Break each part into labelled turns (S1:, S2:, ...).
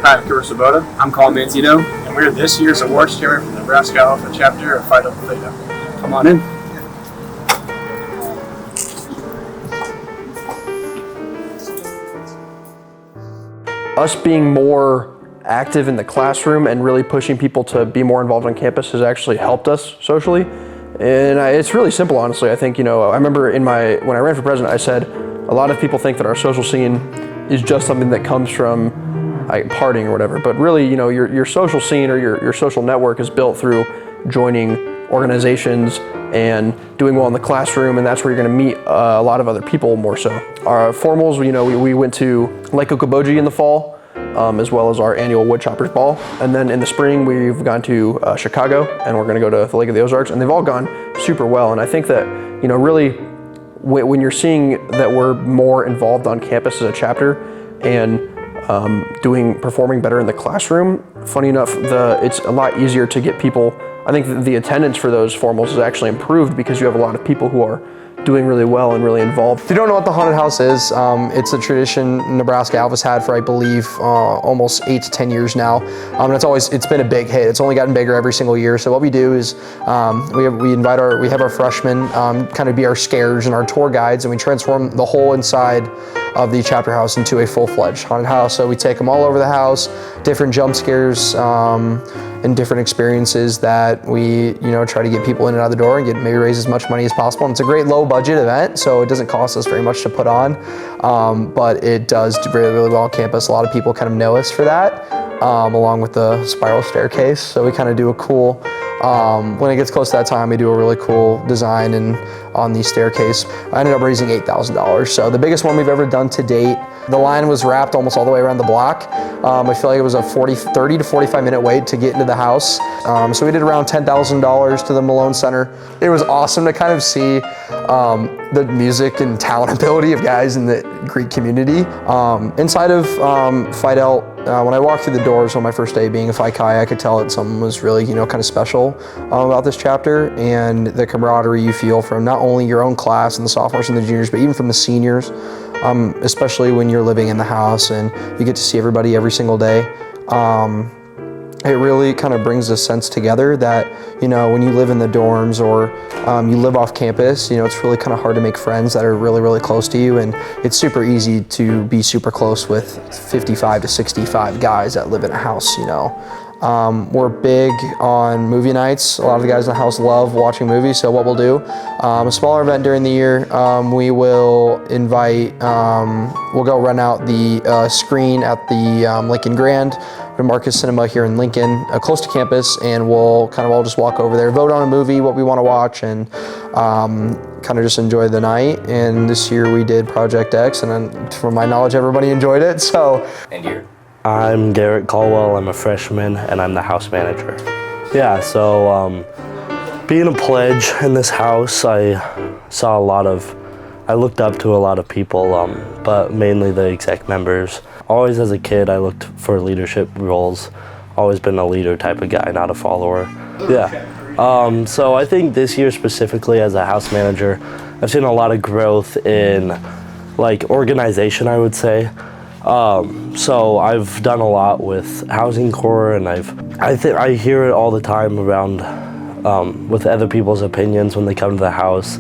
S1: Hi, I'm Kurt Sabota. I'm Colin Mantino, and we're this year's awards chairman from the Nebraska Alpha chapter of Phi Delta Theta. Come on in.
S2: Us being more active in the classroom and really pushing people to be more involved on campus has actually helped us socially. And it's really simple, honestly. I think, I remember when I ran for president, I said, a lot of people think that our social scene is just something that comes from partying or whatever. But really, your social scene or your social network is built through joining organizations and doing well in the classroom, and that's where you're going to meet a lot of other people more so. Our formals, we went to Lake Okoboji in the fall, as well as our annual Woodchoppers Ball. And then in the spring, we've gone to Chicago, and we're going to go to the Lake of the Ozarks, and they've all gone super well. And I think that, really, when you're seeing that we're more involved on campus as a chapter and performing better in the classroom, funny enough, it's a lot easier to get people. I think the attendance for those formals is actually improved because you have a lot of people who are doing really well and really involved.
S3: If you don't know what the haunted house is, it's a tradition Nebraska Alpha's had for, I believe, almost 8 to 10 years now. And it's been a big hit. It's only gotten bigger every single year. So what we do is we have our freshmen kind of be our scares and our tour guides, and we transform the whole inside of the chapter house into a full-fledged haunted house. So we take them all over the house, different jump scares, and different experiences that we, try to get people in and out the door and maybe raise as much money as possible. And it's a great low budget event, so it doesn't cost us very much to put on, but it does do really, really well on campus. A lot of people kind of know us for that, along with the spiral staircase. So we kind of do a cool, when it gets close to that time, we do a really cool design on the staircase. I ended up raising $8,000. So the biggest one we've ever done to date. The line was wrapped almost all the way around the block. I feel like it was a 30 to 45 minute wait to get into the house. So we did around $10,000 to the Malone Center. It was awesome to kind of see the music and talent ability of guys in the Greek community. Inside of Phi Delta, when I walked through the doors on my first day being a Phi Chi, I could tell that something was really, kind of special about this chapter, and the camaraderie you feel from not only your own class and the sophomores and the juniors, but even from the seniors, especially when you're living in the house and you get to see everybody every single day. It really kind of brings a sense together that, when you live in the dorms or you live off campus, it's really kind of hard to make friends that are really, really close to you. And it's super easy to be super close with 55 to 65 guys that live in a house, We're big on movie nights. A lot of the guys in the house love watching movies, so what we'll do, a smaller event during the year, we will invite, we'll go run out the screen at the Lincoln Grand, Marcus Cinema here in Lincoln, close to campus, and we'll kind of all just walk over there, vote on a movie, what we want to watch, and kind of just enjoy the night. And this year we did Project X, and then, from my knowledge, everybody enjoyed it. So.
S4: And you're?
S5: I'm Garrett Caldwell. I'm a freshman, and I'm the house manager. Yeah, so being a pledge in this house, I looked up to a lot of people, but mainly the exec members. Always as a kid, I looked for leadership roles. Always been a leader type of guy, not a follower. Yeah. So I think this year specifically as a house manager, I've seen a lot of growth in organization, I would say. So I've done a lot with Housing Corps, and I hear it all the time around with other people's opinions when they come to the house.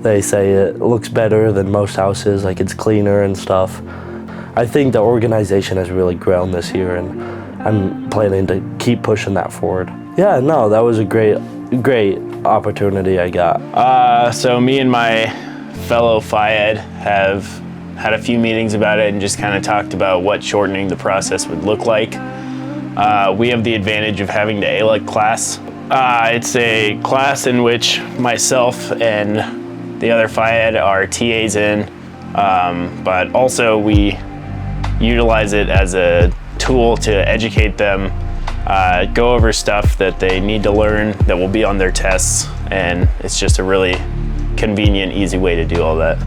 S5: They say it looks better than most houses, it's cleaner and stuff. I think the organization has really grown this year, and I'm planning to keep pushing that forward. Yeah, no, that was a great opportunity I got.
S6: So me and my fellow Phi Ed have had a few meetings about it and just kind of talked about what shortening the process would look like. We have the advantage of having the ALEC class. It's a class in which myself and the other Phi Ed are TAs in, but also we utilize it as a tool to educate them, go over stuff that they need to learn that will be on their tests, and it's just a really convenient, easy way to do all that.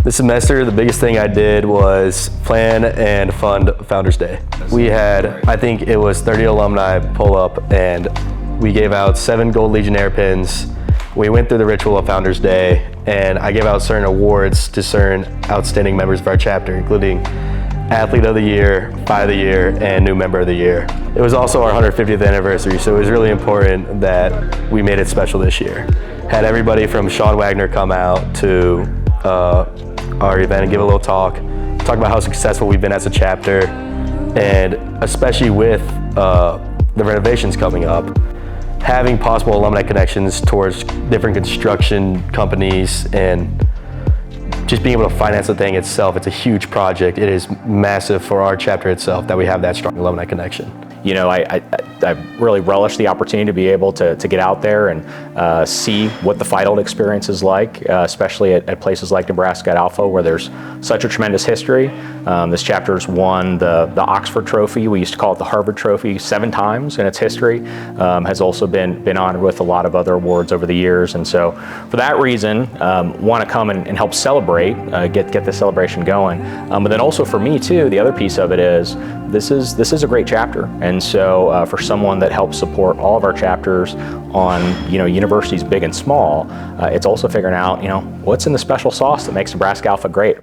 S7: This semester, the biggest thing I did was plan and fund Founders Day. We had, I think it was 30 alumni pull up, and we gave out 7 Gold Legionnaire pins. We went through the ritual of Founders Day, and I gave out certain awards to certain outstanding members of our chapter, including Athlete of the Year, Fight of the Year, and New Member of the Year. It was also our 150th anniversary, so it was really important that we made it special this year. Had everybody from Sean Wagner come out to our event and give a little talk about how successful we've been as a chapter, and especially with the renovations coming up, having possible alumni connections towards different construction companies and just being able to finance the thing itself. It's a huge project. It is massive for our chapter itself that we have that strong alumni connection.
S4: You know, I really relish the opportunity to be able to get out there and see what the Fight experience is like, especially at places like Nebraska at Alpha, where there's such a tremendous history. This chapter's won the Oxford Trophy. We used to call it the Harvard Trophy 7 times in its history. Has also been honored with a lot of other awards over the years. And so for that reason, want to come and help celebrate, get the celebration going. But then also for me too, the other piece of it is, this is a great chapter. And so for someone that helps support all of our chapters on, universities big and small, it's also figuring out, what's in the special sauce that makes Nebraska Alpha great.